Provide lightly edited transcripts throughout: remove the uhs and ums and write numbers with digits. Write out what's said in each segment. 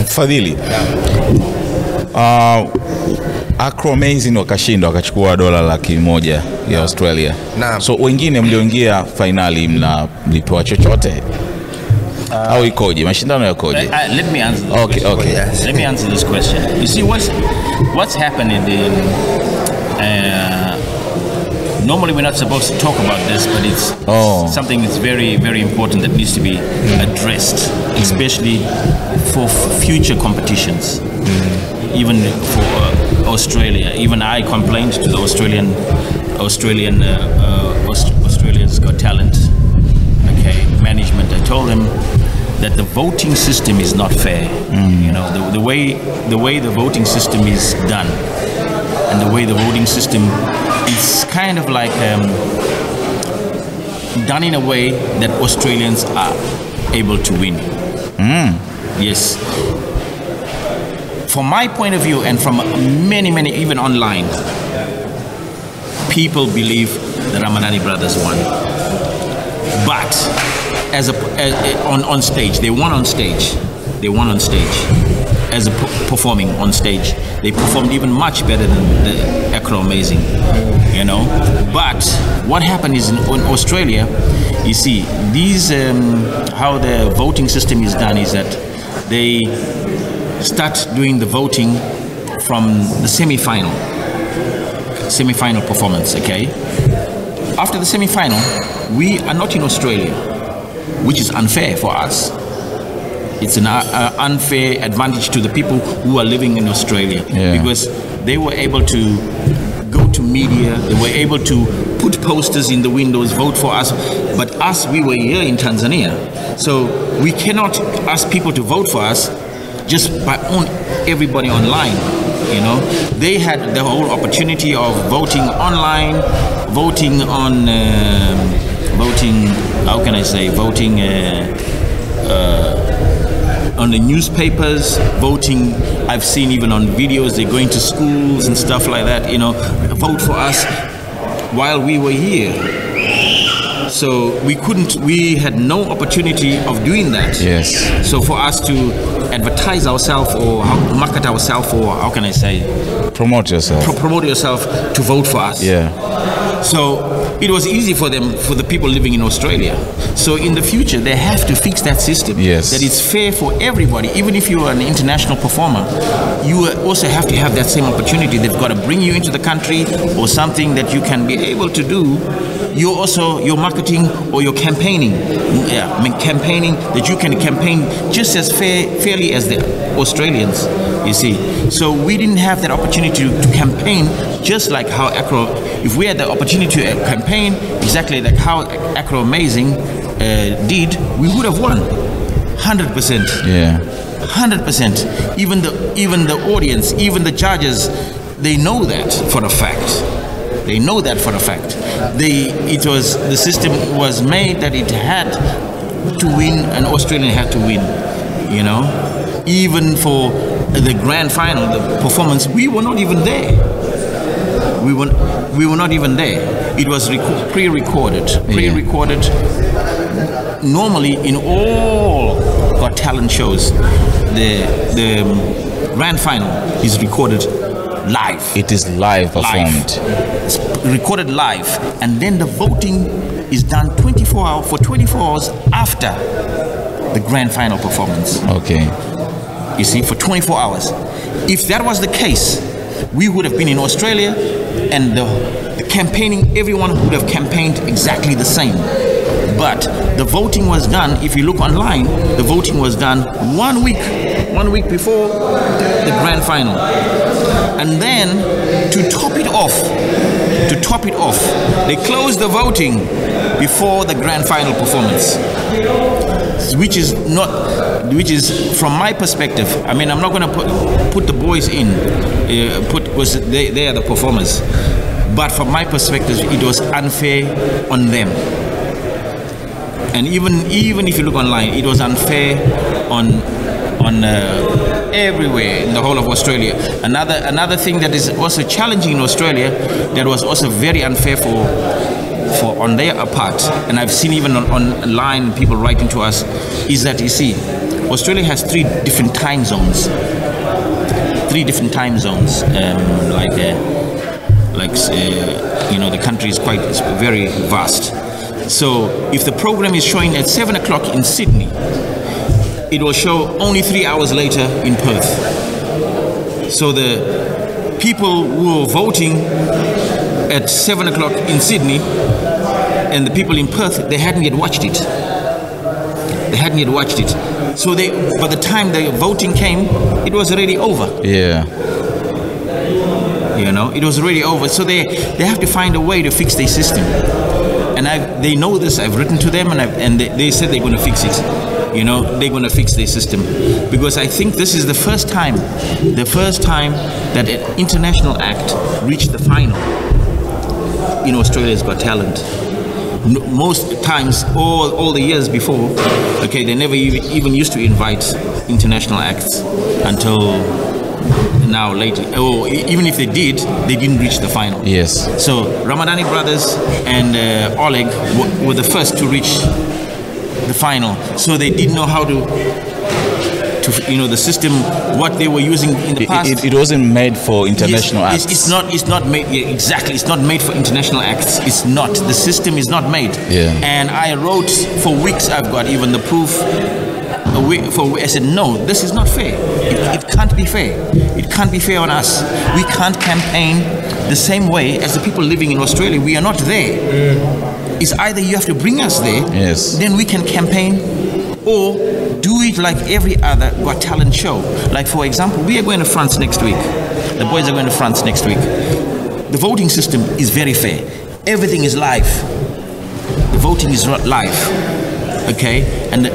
Fadhili, Acro Amazing wakashinda wakachukua $100,000 ya Australia. So wengine mlioingia finali mlipewa chochote? Au ikoje? Mashindano yakoje? Let me answer. Okay. Yes. Let me answer this question. You see, what's happening normally we're not supposed to talk about this, but it's something that's very, very important that needs to be addressed, especially for future competitions. Even for Australia. Even I complained to the Australia's Got Talent management. I told them that the voting system is not fair. You know, the way the voting system is done, and the way the voting system is kind of like done in a way that Australians are able to win. Yes. From my point of view, and from many, even online, people believe the Ramadhani Brothers won. But on stage, they won on stage. As performing on stage, they performed even much better than the Acro Amazing, you know. But what happened is in Australia, you see, these how the voting system is done is that they start doing the voting from the semi-final performance. Okay, after the semi-final, we are not in Australia, which is unfair for us. It's an unfair advantage to the people who are living in Australia, because they were able to go to media, they were able to put posters in the windows, vote for us. But us, we were here in Tanzania, so we cannot ask people to vote for us just by everybody online. You know, they had the whole opportunity of voting online, voting on on the newspapers, voting. I've seen even on videos, they're going to schools and stuff like that, you know, vote for us while we were here. So we had no opportunity of doing that. Yes. So for us to advertise ourselves or market ourselves, or how can I say? Promote yourself. Promote yourself to vote for us. Yeah. So it was easy for them, for the people living in Australia. So in the future, they have to fix that system. Yes. That it's fair for everybody. Even if you are an international performer, you also have to have that same opportunity. They've got to bring you into the country or something that you can be able to do. Your marketing or your campaigning. Campaigning, that you can campaign just as fairly as the Australians, you see. So we didn't have that opportunity to campaign just like how if we had the opportunity to campaign exactly like how Acro Amazing did, we would have won 100%. Yeah. 100%. Even the audience, even the judges, they know that for a fact. They know that for a fact. The system was made that it had to win, and Australia had to win. You know, even for the grand final, the performance, we were not even there. We were not even there. It was pre-recorded. Normally, in all Got Talent shows, the grand final is recorded live. It is live performed. It's recorded live, and then the voting is done 24 hours after the grand final performance. Okay. You see, for 24 hours. If that was the case, we would have been in Australia, and the campaigning, everyone would have campaigned exactly the same. But the voting was done, if you look online, the voting was done 1 week before the grand final. And then to top it off, they closed the voting before the grand final performance, which is from my perspective. I mean, I'm not going to put the boys in, because they are the performers. But from my perspective, it was unfair on them. And even if you look online, it was unfair on everywhere in the whole of Australia. Another thing that is also challenging in Australia, that was also very unfair for on their part, and I've seen even online people writing to us, is that, you see, Australia has 3 different time zones. 3 different time zones. The country is it's very vast. So if the program is showing at 7 o'clock in Sydney, it will show only 3 hours later in Perth. So the people who are voting at 7 o'clock in Sydney and the people in Perth, they hadn't yet watched it. So by the time the voting came, it was already over. Yeah. It was already over. So they have to find a way to fix their system. And they know this. I've written to them, and they said they're going to fix it. They're going to fix their system, because I think this is the first time that an international act reached the final in Australia's Got Talent. Most times, all the years before, they never even used to invite international acts until now later, or even if they did, they didn't reach the final. Yes. So Ramadhani Brothers and Oleg were the first to reach the final. So they didn't know how to the system, what they were using in the past. It wasn't made for international acts. It's not made. Yeah, exactly. It's not made for international acts. It's not. The system is not made. Yeah. And I wrote for weeks. I've got even the proof. I said, no, this is not fair. It can't be fair. It can't be fair on us. We can't campaign the same way as the people living in Australia. We are not there. It's either you have to bring us there, yes, then we can campaign, or do it like every other Got Talent show. Like, for example, we are going to France next week. The boys are going to France next week. The voting system is very fair. Everything is live. The voting is live. Okay, and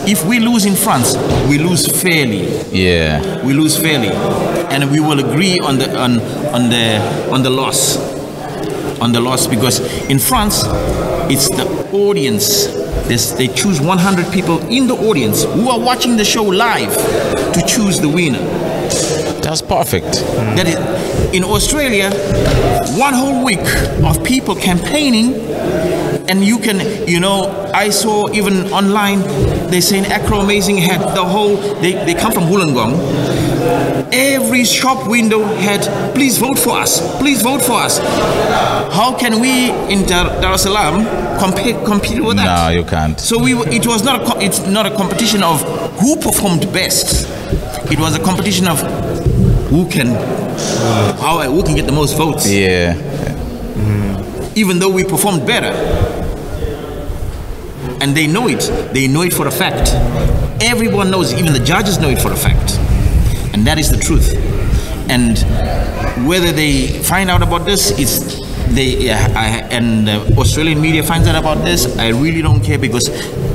if we lose in France, we lose fairly. Yeah, we lose fairly, and we will agree on the loss, because in France, it's the audience. They choose 100 people in the audience who are watching the show live to choose the winner. That's perfect. That is, in Australia, one whole week of people campaigning. And you can, I saw even online, they're saying Acro Amazing had the whole, they come from Wollongong. Every shop window had, please vote for us, please vote for us. How can we in Dar es Salaam compete with that? No, you can't. So it's not a competition of who performed best. It was a competition of who can get the most votes. Yeah. Even though we performed better. And they know it. They know it for a fact. Everyone knows it. Even the judges know it for a fact. And that is the truth. And whether they find out about this, Australian media finds out about this, I really don't care, because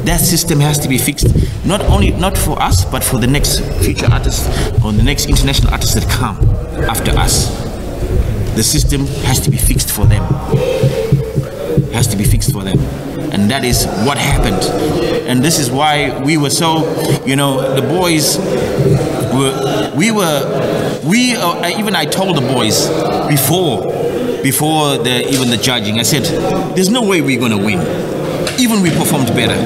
that system has to be fixed. Not for us, but for the next future artists or the next international artists that come after us. The system has to be fixed for them. Has to be fixed for them. And that is what happened. And this is why we were so, the boys even I told the boys before even the judging, I said, there's no way we're going to win. Even we performed better.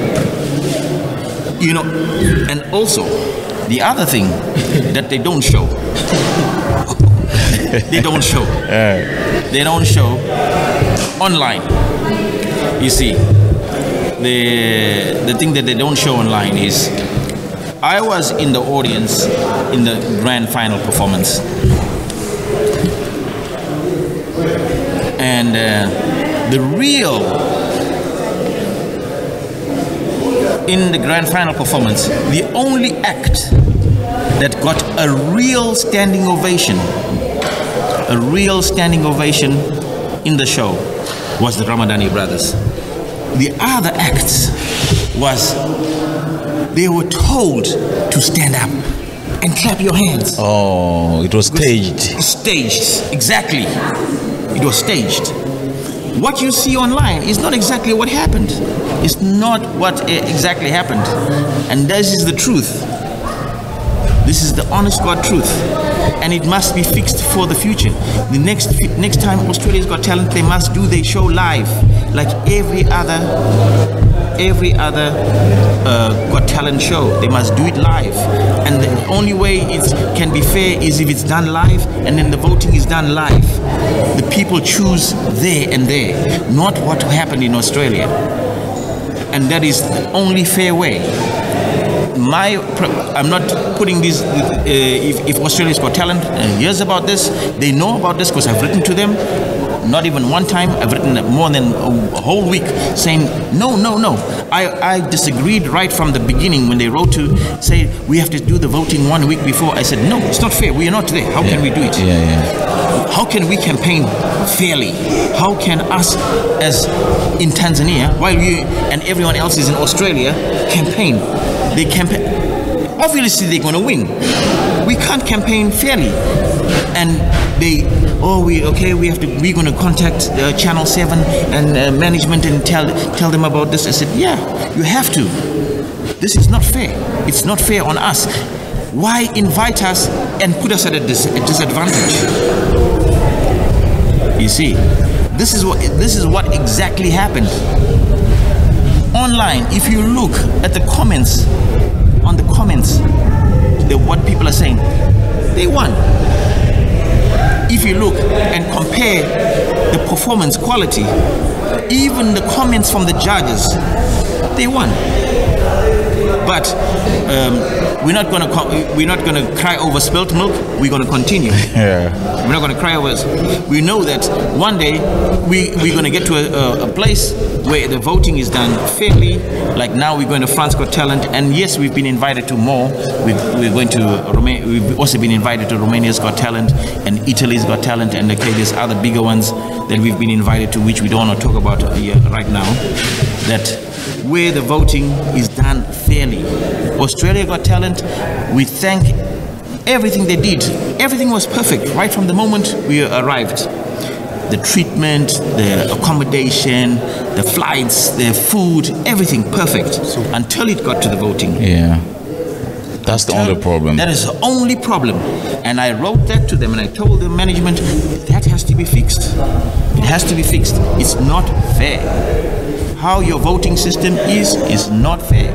And also, the other thing that they don't show, they don't show online. You see, the thing that they don't show online is, I was in the audience in the grand final performance, and in the grand final performance, the only act that got a real standing ovation in the show was the Ramadhani Brothers. The other acts they were told to stand up and clap your hands. Oh, it was staged. Staged, exactly. It was staged. What you see online is not exactly what happened. It's not what exactly happened. And this is the truth. This is the honest God truth. And it must be fixed for the future. The next time Australia's Got Talent, they must do their show live, like every other every other Got Talent show. They must do it live. And the only way it can be fair is if it's done live, and then the voting is done live. The people choose there and there, not what happened in Australia. And that is the only fair way. I'm not putting this, if Australia's Got Talent hears about this, they know about this because I've written to them. Not even one time, I've written more than a whole week saying, no. I disagreed right from the beginning when they wrote to say, we have to do the voting 1 week before. I said, no, it's not fair. We are not there. How can we do it? How can we campaign fairly? How can us, as in Tanzania, while you and everyone else is in Australia, campaign? They campaign. Obviously, they're going to win. We can't campaign fairly. And we're going to contact Channel 7 and management and tell them about this. I said, yeah, you have to. This is not fair. It's not fair on us. Why invite us and put us at a disadvantage? You see, this is what exactly happened. Online, if you look at the comments, what people are saying, they won. If you look and compare the performance quality, even the comments from the judges, they won. But we're not going to cry over spilt milk. We're going to continue. We're not going to cry over it. We know that one day we're going to get to a place where the voting is done fairly. Like now we're going to France Got Talent, and yes, we've been invited to more. We're going to Romania. We've also been invited to Romania's Got Talent and Italy's Got Talent, and there's other bigger ones that we've been invited to, which we don't want to talk about right now. That where the voting is done fairly. Australia Got Talent, we thank everything they did. Everything was perfect right from the moment we arrived. The treatment, the accommodation, the flights, the food, everything perfect until it got to the voting. Yeah. That's the only problem. That is the only problem. And I wrote that to them and I told the management, that has to be fixed. It has to be fixed. It's not fair. How your voting system is not fair.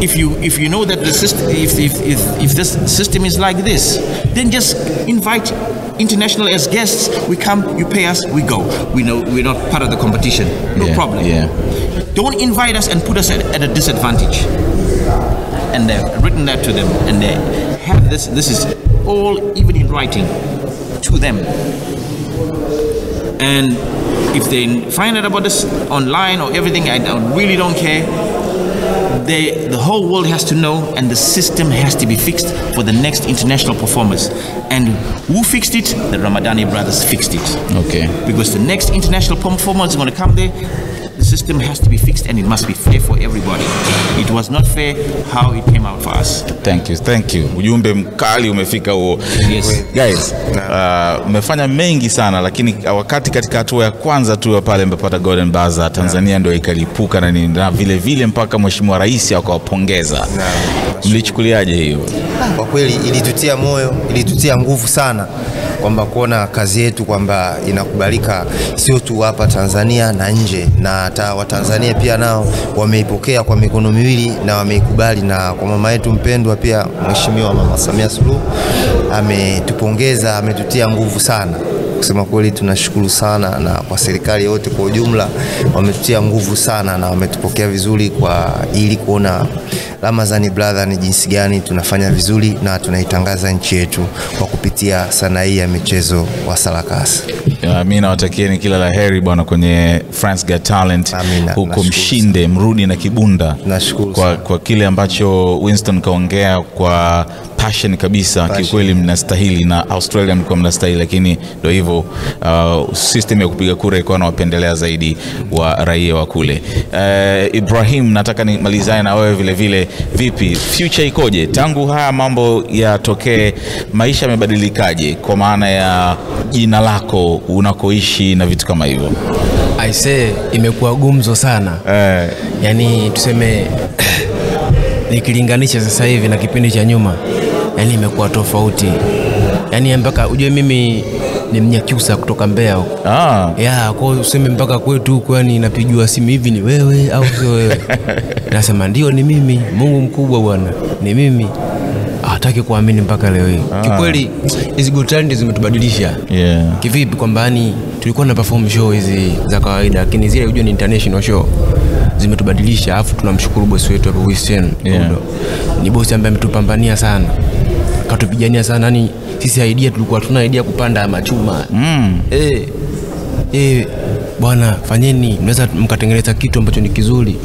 If you know that the system, if this system is like this, then just invite international as guests. We come, you pay us, we go. We know we're not part of the competition. No problem. Yeah. Don't invite us and put us at a disadvantage. And they've written that to them, and they have this. This is all even in writing to them. And if they find out about this online or everything, I really don't care. The whole world has to know, and the system has to be fixed for the next international performers. And who fixed it? The Ramadhani Brothers fixed it. Okay. Because the next international performers are going to come there. The system has to be fixed, and it must be fair for everybody. It was not fair how it came out for us. Thank you. Ujumbe mkali umefika huo. Yes. Guys, mmefanya mengi sana, lakini wakati katika hatua ya kwanza tu pale mmepata Golden Buzzer, Tanzania ndio ikalipuka na vile vile mpaka Mheshimiwa Rais akawapongeza. Mlichukuliaje hiyo? Kwa kweli ilitutia moyo, ilitutia nguvu sana kwamba kuona kazi yetu kwamba inakubalika sio tu hapa Tanzania na nje, na hata Watanzania pia nao wameipokea kwa mikono miwili na wameikubali. Na kwa mama yetu mpendwa pia Mheshimiwa Mama Samia Suluhu ametupongeza, ametutia nguvu sana. Kusema kweli tunashukuru sana, na kwa serikali yote kwa ujumla wametutia nguvu sana na wametupokea vizuri ili kuona Ramadhani Brothers ni jinsi gani tunafanya vizuri na tunaitangaza nchi yetu kwa kupitia sanaa hii ya michezo wa sarakasi. Mimi nawatakieni kila la heri bwana kwenye France Got Talent. Huko mshinde, mrudi na kibunda. Nashukuru kwa kile ambacho Winston kaongea kwa passion kabisa. Kiukweli mnastahili, na Australia mlikuwa mnastahili, lakini ndio hivyo system ya kupiga kura iko na wapendelea zaidi wa raia wa kule. Ibrahim, nataka nimalizane na wewe vile vile. Vipi future ikoje tangu haya mambo yatokee? Maisha yamebadilikaje kwa maana ya jina lako, unakoishi na vitu kama hivyo? I say imekuwa gumzo sana. Yani tuseme nikilinganisha sasa hivi na kipindi cha nyuma, yani imekuwa tofauti. Yani mpaka ujue mimi ni Mnyakyusa kutoka Mbeya huko. Yeah, kwa hiyo useme mpaka kwetu kwani napigiwa simu hivi ni wewe au sio wewe? Nasema ndio ni mimi, Mungu mkubwa bwana, ni mimi. Hataki kuamini mpaka leo hii. Kikweli hizi Got Talent zimetubadilisha. Yeah. Kivipi kwamba yani tulikuwa na perform show hizi za kawaida lakini zile unajua ni international show zimetubadilisha. Alafu tunamshukuru boss wetu hapo Wisten. Yeah. Ni boss ambaye ametupambania sana. Katupigania sana yani sisi idea tulikuwa tuna idea kupanda machuma. Bwana fanyeni mnaweza mkatengeneza kitu ambacho ni kizuri.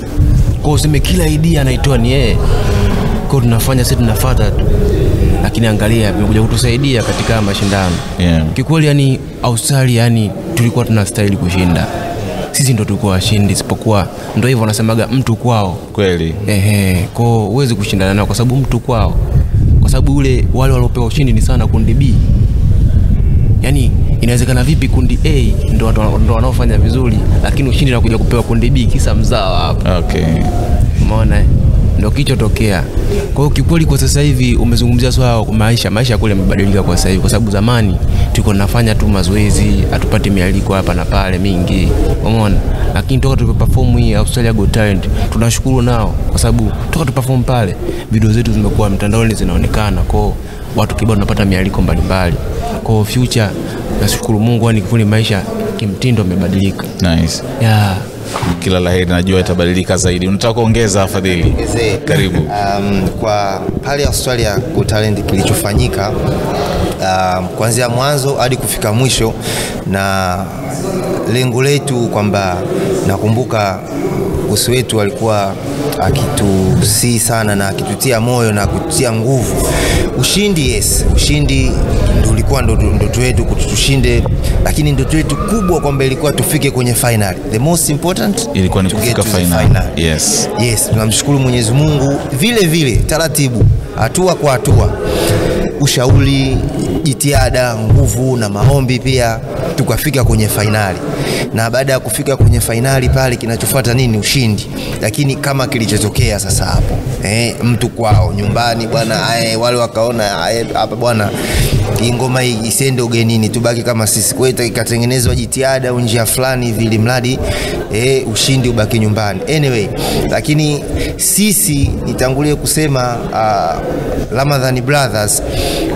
Kwa useme kila idea anaitoa ni yeye. Kwa tunafanya sisi tunafuata tu. Lakini angalia imekuja kutusaidia katika mashindano. Yeah. Kikweli yani Australia yani tulikuwa tunastahili kushinda. Sisi ndo tulikuwa washindi isipokuwa ndio hivyo wanasemaga mtu kwao. Kweli. Kwa uweze kushindana nao kwa sababu mtu kwao. Kwa sababu wale waliopewa ushindi ni sana kundi B. Yani inawezekana vipi kundi A ndo wanaofanya vizuri lakini ushindi unakuja kupewa kundi B kisa mzawa hapa. Okay. Umeona? Ndio kichotokea. Kwa hiyo kikweli kwa sasa hivi umezungumzia swala maisha kule yamebadilika kwa sasa hivi kwa sababu zamani tulikuwa tunafanya tu mazoezi, atupate mialiko hapa na pale mingi. Umeona? Lakini toka tulipoperform hii Australia Got Talent tunashukuru nao kwa sababu toka tuperform pale video zetu zimekuwa mtandaoni zinaonekana kwa watu kibao tunapata mialiko mbalimbali. Kwa future nashukuru Mungu yani kikweli maisha kimtindo yamebadilika. Nice. Yeah. Kila laheri najua itabadilika zaidi. Unataka kuongeza Fadhili? Karibu. Kwa pale Australia Got Talent kilichofanyika kuanzia mwanzo hadi kufika mwisho na lengo letu kwamba nakumbuka bosi wetu alikuwa akitusii sana na akitutia moyo na kututia nguvu. Ushindi yes, ushindi ndio ulikuwa ndoto yetu kutushinde lakini ndoto yetu kubwa kwamba ilikuwa tufike kwenye finali. The most important ilikuwa ni kufika finali. Yes. Tunamshukuru Mwenyezi Mungu vile taratibu hatua kwa hatua. Ushauri, jitihada, nguvu na maombi pia tukafika kwenye finali. Na baada ya kufika kwenye finali pale kinachofuata nini? Ushindi. Lakini kama kilichotokea sasa hapo, mtu kwao nyumbani bwana, wale wakaona hapa bwana ngoma hii isende ugenini tubaki kama sisi. Kwa hiyo ikatengenezwa jitihada au njia fulani vile mradi ushindi ubaki nyumbani. Anyway, lakini sisi nitangulie kusema Ramadhani Brothers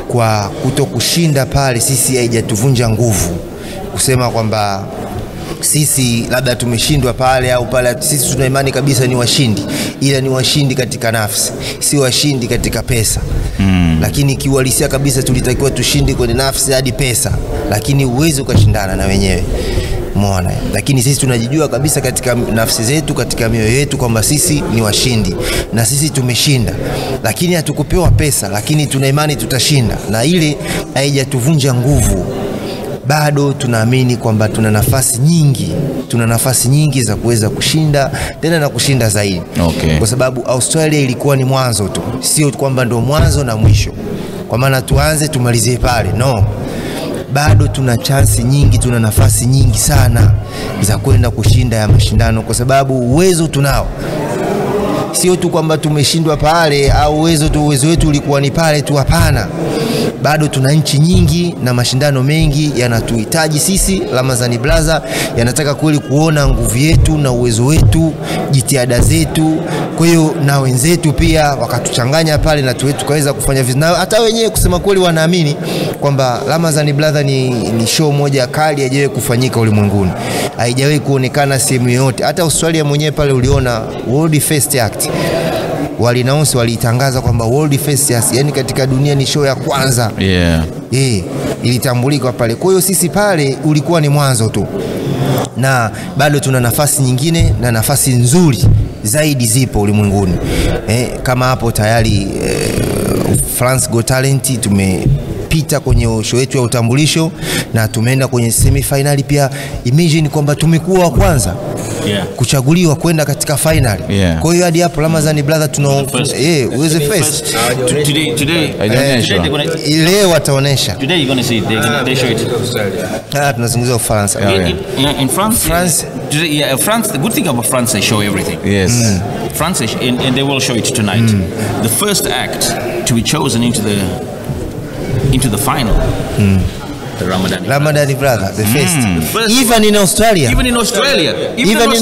kwa kutokushinda pale sisi haijatuvunja nguvu. Kusema kwamba sisi labda tumeshindwa pale au pale, sisi tuna imani kabisa ni washindi, ila ni washindi katika nafsi, si washindi katika pesa. Lakini kiuhalisia kabisa tulitakiwa tushindi kwenye nafsi hadi pesa, lakini uwezo ukashindana na wenyewe. Umeona? Lakini sisi tunajijua kabisa katika nafsi zetu, katika mioyo yetu kwamba sisi ni washindi na sisi tumeshinda. Lakini hatukupewa pesa, lakini tuna imani tutashinda na ile haijatuvunja nguvu. Bado tunaamini kwamba tuna nafasi nyingi za kuweza kushinda tena na kushinda zaidi. Okay. Kwa sababu Australia ilikuwa ni mwanzo tu, sio kwamba ndio mwanzo na mwisho. Kwa maana tuanze tumalizie pale. No. Bado tuna chance nyingi, tuna nafasi nyingi sana za kwenda kushinda ya mashindano kwa sababu uwezo tunao. Sio tu kwamba tumeshindwa pale au uwezo wetu ulikuwa ni pale tu, hapana. Bado tuna nchi nyingi na mashindano mengi yanatuhitaji sisi Ramadhani Brothers, yanataka kweli kuona nguvu yetu na uwezo wetu, jitihada zetu. Kwa hiyo na wenzetu pia wakatuchanganya pale na tuwetu kaweza kufanya vizuri. Na hata wenyewe kusema kweli wanaamini kwamba Ramadhani Brothers ni show moja kali haijawahi kufanyika ulimwenguni. Haijawahi kuonekana sehemu yoyote. Hata Australia mwenyewe pale uliona World First Act walitangaza kwamba World First Act, yani katika dunia ni show ya kwanza. Ilitambulika pale. Kwa hiyo sisi pale ulikuwa ni mwanzo tu. Na bado tuna nafasi nyingine na nafasi nzuri zaidi zipo ulimwenguni. Kama hapo tayari France Got Talent tumepita kwenye show yetu ya utambulisho na tumeenda kwenye semi-finali pia. Imagine kwamba tumekuwa wa kwanza kuchaguliwa kwenda katika finali. Kwa hiyo hadi hapo Ramadhani Brothers uweze first. Today Leo wataonesha. Today you're going to see they show it. Tunazungumzia Ufaransa. In France today, France, the good thing about France, they show everything. Yes. France and they will show it tonight. The first act to be chosen into the final Ramadhani Brothers, the first. Even in Australia. Even in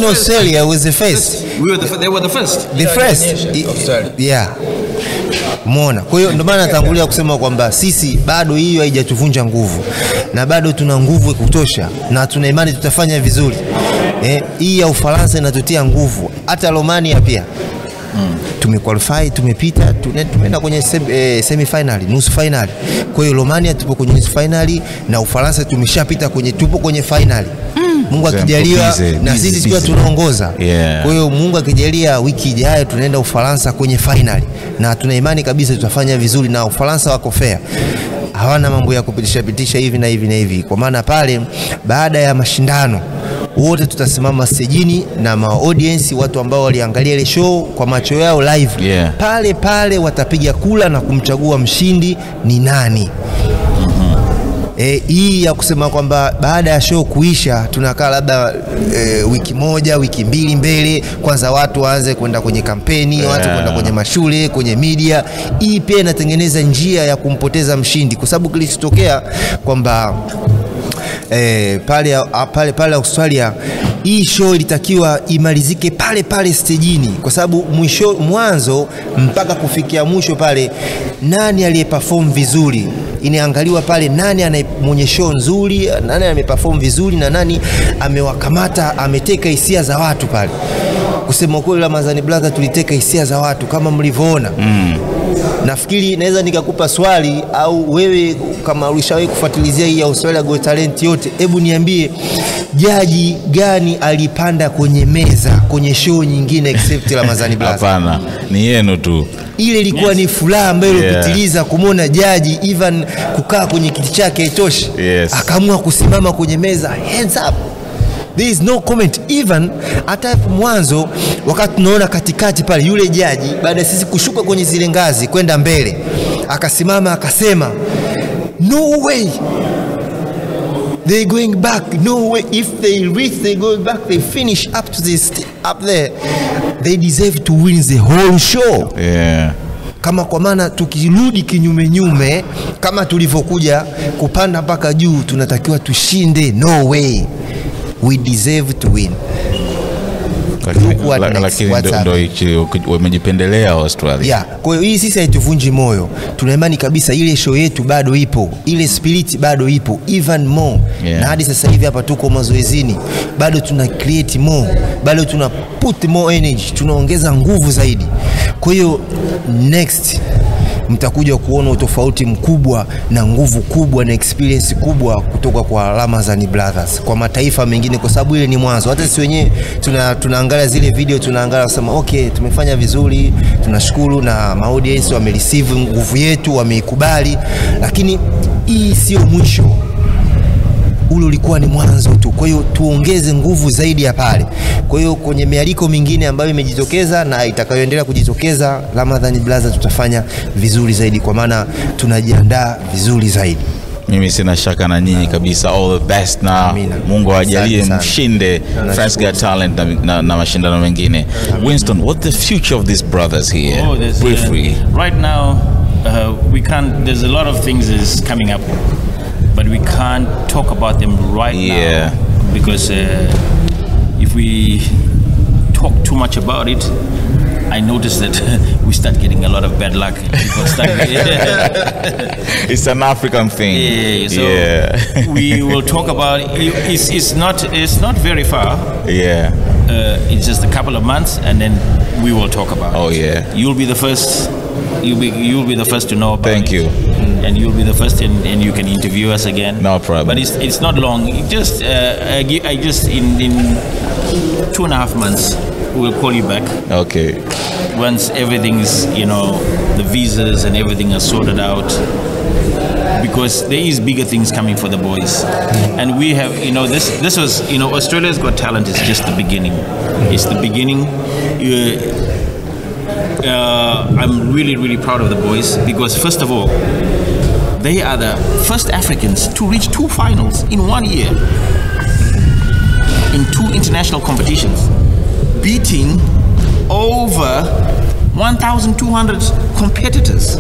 Australia was the first. They were the first. The first. Yeah. Umeona. Kwa hiyo ndio maana natangulia kusema kwamba sisi bado hiyo haijatuvunja nguvu na bado tuna nguvu ya kutosha na tuna imani tutafanya vizuri. Hii ya Ufaransa inatutia nguvu. Hata Romania pia. Tumequalify, tumepita, tumeenda kwenye semi finali, nusu finali. Kwa hiyo Romania tupo kwenye nusu finali na Ufaransa tumeshapita tupo kwenye finali. Mungu akijalia na sisi tukiwa tunaongoza. Kwa hiyo Mungu akijalia wiki ijayo tunaenda Ufaransa kwenye finali na tuna imani kabisa tutafanya vizuri na Ufaransa wako fair. Hawana mambo ya kupitisha hivi na hivi. Kwa maana pale baada ya mashindano wote tutasimama stejini na audience, watu ambao waliangalia ile show kwa macho yao live. Pale watapiga kula na kumchagua mshindi ni nani. Hii ya kusema kwamba baada ya show kuisha tunakaa labda wiki moja, wiki mbili mbele, kwanza watu waanze kwenda kwenye kampeni, watu kwenda kwenye mashule, kwenye media. Hii pia inatengeneza njia ya kumpoteza mshindi, kwa sababu kilichotokea kwamba pale Australia hii show ilitakiwa imalizike pale stejini, kwa sababu mwanzo mpaka kufikia mwisho pale nani aliyeperform vizuri inaangaliwa pale, nani mwenye show nzuri, nani ameperform vizuri na nani amewakamata, ameteka hisia za watu pale. Kusema kweli Ramadhani Brothers tuliteka hisia za watu kama mlivyoona. Nafikiri naweza nikakupa swali, au wewe kama ulishawahi kufuatilizia hii Australia Got Talent yote, hebu niambie jaji gani alipanda kwenye meza kwenye show nyingine except Ramadhani Brothers? Hapana, ni yenu tu. Ile ilikuwa ni furaha ambayo ilipitiliza kumwona jaji even kukaa kwenye kiti chake itoshi. Akaamua kusimama kwenye meza, hands up. There is no comment. Even hata mwanzo wakati tunaona katikati pale yule jaji, baada sisi kushuka kwenye zile ngazi kwenda mbele, akasimama akasema no way they going back, no way, if they reach they go back, they finish up to this up there, they deserve to win the whole show. Kama kwa maana tukirudi kinyume kama tulivyokuja kupanda mpaka juu, tunatakiwa tushinde. No way, we deserve to win. Lakini ndio wamejipendelea Australia. Kwa hiyo hii sisi haituvunji moyo. Tuna imani kabisa ile show yetu bado ipo, ile spirit bado ipo even more. Na hadi sasa hivi hapa tuko mazoezini, bado tuna create more, bado tuna put more energy, tunaongeza nguvu zaidi. Kwa hiyo next mtakuja kuona utofauti mkubwa na nguvu kubwa na experience kubwa kutoka kwa Ramadhani Brothers kwa mataifa mengine, kwa sababu ile ni mwanzo. Hata sisi wenyewe tunaangalia zile video, tunaangalia kusema okay, tumefanya vizuri, tunashukuru na audience wamereceive nguvu yetu, wameikubali, lakini hii sio mwisho. Ule ulikuwa ni mwanzo tu. Kwa hiyo tuongeze nguvu zaidi ya pale. Kwa hiyo kwenye mialiko mingine ambayo imejitokeza na itakayoendelea kujitokeza, Ramadhani Brothers tutafanya vizuri zaidi, kwa maana tunajiandaa vizuri zaidi. Mimi sina shaka na nyinyi kabisa. All the best na Mungu awajalie mshinde France Got Talent na mashindano mengine. Winston, what the future of these brothers here? Briefly. Right now there's a lot of things is coming up, but we can't talk about them right now, because if we talk too much about it, I noticed that we start getting a lot of bad luck. It's an African thing. We will talk about it. It's not very far. It's just a couple of months, and then we will talk about it. You'll be the first. You'll be the first to know about it. Thank you. And you'll be the first, and you can interview us again. No problem. But it's not long. I just in 2.5 months we'll call you back. Okay. Once everything's, the visas and everything are sorted out, because there is bigger things coming for the boys. And we have, this was, Australia's Got Talent is just the beginning. It's the beginning. I'm really, really proud of the boys, because first of all, they are the first Africans to reach 2 finals in 1 year in 2 international competitions, beating over 1,200 competitors.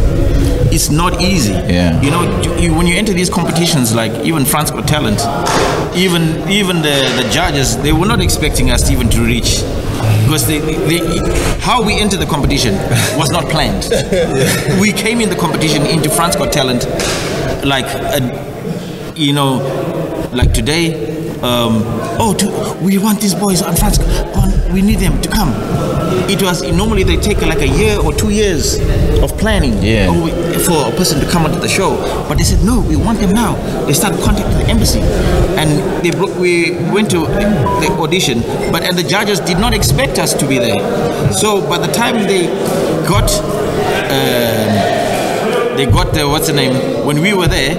It's not easy. Yeah. You know, when you enter these competitions, like even France Got Talent, even the judges, they were not expecting us even to reach, because how we entered the competition was not planned. We came in the competition into France Got Talent, like like today. We want these boys on France. We need them to come. It was normally they take like a year or 2 years of planning for a person to come onto the show. But they said no, we want them now. They started contacting the embassy, and we went to the audition. And the judges did not expect us to be there. So by the time they got the what's the name? When we were there,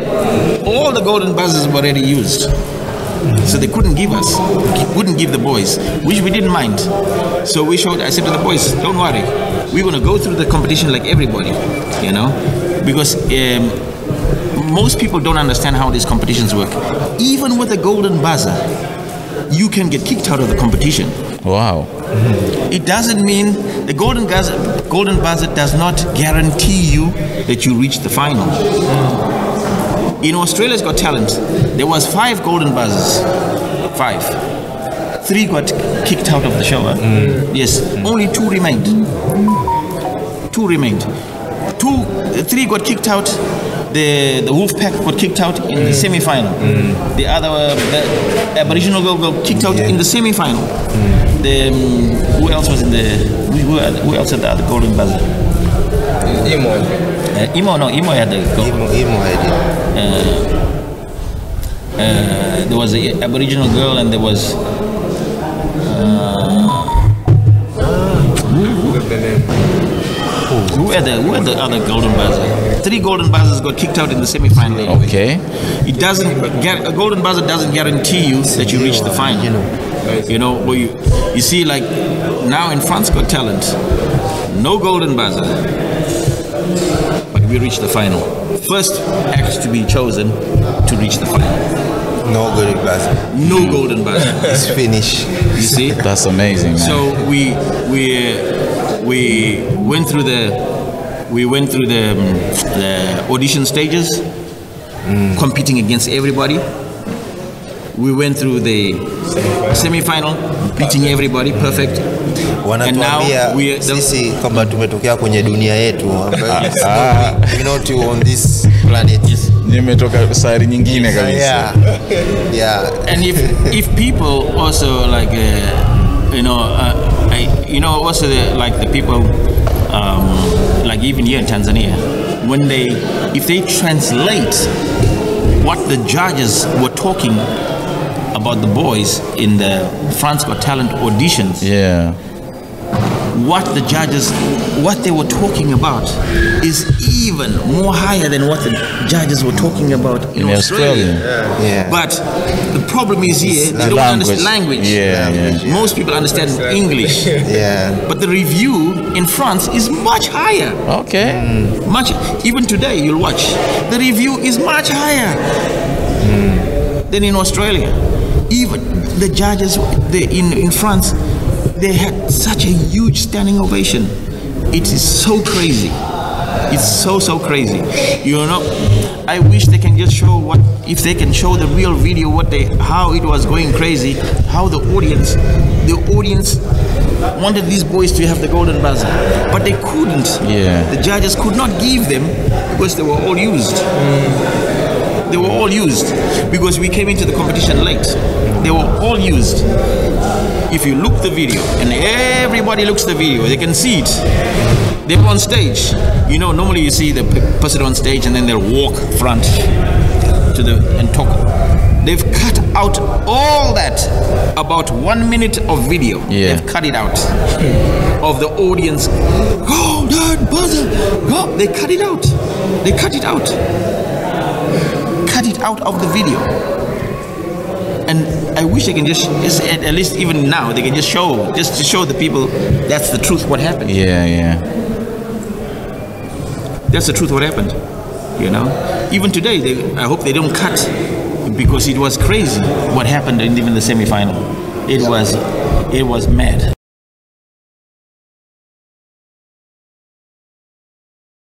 all the golden buzzers were already used. So they couldn't give the boys, which we didn't mind. So I said to the boys, don't worry, we're going to go through the competition like everybody, you know, because most people don't understand how these competitions work. Even with a golden buzzer, you can get kicked out of the competition. Wow. It doesn't mean the golden buzzer does not guarantee you that you reach the final. In Australia's Got Talent, there was 5 golden buzzers. 5. 3 got kicked out of the show. Yes, only 2 remained. 2 remained. 3 got kicked out. The wolf pack got kicked out in the semi-final. The other, the Aboriginal girl got kicked out in the semi-final. Who else was in the? Who else had the other golden buzzer? Imo had the gold. Imo had it. There was an Aboriginal girl, and there was. Who had the other golden buzzer? 3 golden buzzers got kicked out in the semi-final. Okay. A golden buzzer doesn't guarantee you that you reach the final. You know, you see, like now in France Got Talent, no golden buzzer, but we reached the final. First act to be chosen to reach the final. No golden buzzer. No golden buzzer. It's finished. You see? That's amazing, man. So we went through the audition stages, competing against everybody. We went through the semi-final, beating everybody, perfect. Wanatuambia sisi kwamba tumetokea kwenye dunia yetu, we're not on this planet. Nimetoka sayari nyingine kabisa. Yeah. And if people also like also the people like even here in Tanzania, if they translate what the judges were talking about the boys in the France Got Talent auditions. Yeah. What they were talking about is even more higher than what the judges were talking about in Australia. Yeah. But the problem is here, they don't understand language. Yeah. Most people understand English. Yeah. But the review in France is much higher. Okay. Even today, you'll watch. The review is much higher than in Australia. Even the judges in France, they had such a huge standing ovation. It is so crazy. It's so crazy. You know, I wish they can just show if they can show the real video, how it was going crazy, how the audience wanted these boys to have the golden buzzer, but they couldn't. Yeah. The judges could not give them because they were all used. They were all used because we came into the competition late. They were all used. If you look the video, and everybody looks the video, they can see it. They were on stage. You know, normally you see the person on stage and then they'll walk front and talk. They've cut out all that, about 1 minute of video. Yeah. They've cut it out of the audience. Golden buzzer! Go! They cut it out. They cut it out. Cut it out of the video. And I wish they can just at least even now they can just to show the people that's the truth what happened. Yeah. That's the truth what happened. You know, even today I hope they don't cut, because it was crazy what happened in even the semi-final. It was mad.